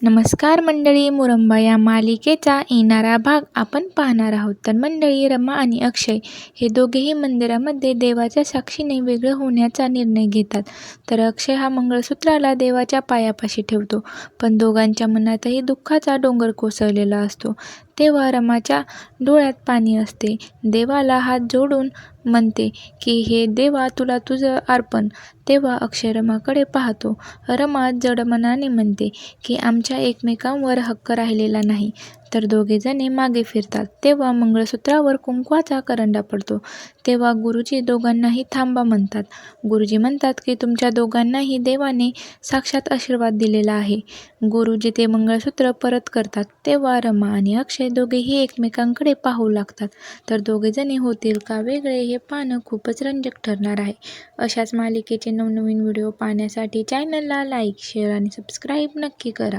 नमस्कार मंडळी, मुरंबा या मालिकेचा येणारा भाग आपण पाहणार आहोत. तर मंडळी, रमा आणि अक्षय हे दोघेही मंदिरामध्ये देवाच्या साक्षीने वेगळं होण्याचा निर्णय घेतात. तर अक्षय हा मंगळसूत्राला देवाच्या पायापाशी ठेवतो, पण दोघांच्या मनातही दुःखाचा डोंगर कोसळलेला असतो. तेव्हा रमाच्या डोळ्यात पाणी असते. देवाला हात जोडून म्हणते की हे देवा, तुला तुझं अर्पण. तेव्हा अक्षय रमाकडे पाहतो. रमा जड मनाने म्हणते की आमच्या एकमेकांवर हक्क राहिलेला नाही. तर दोघेजणे मागे फिरतात. तेव्हा मंगळसूत्रावर कुंकवाचा करंडा पडतो. तेव्हा गुरुजी दोघांनाही थांबा म्हणतात. गुरुजी म्हणतात की तुमच्या दोघांनाही देवाने साक्षात आशीर्वाद दिलेला आहे. गुरुजी ते मंगळसूत्र परत करतात. तेव्हा रमा आणि अक्षय दोघेही एकमेकांकडे पाहू लागतात. तर दोघेजणी होतील का वेगळे, हे पाहणं खूपच रंजक ठरणार आहे. अशाच मालिकेचे नवनवीन व्हिडिओ पाहण्यासाठी चॅनलला लाईक, शेअर आणि सबस्क्राईब नक्की करा.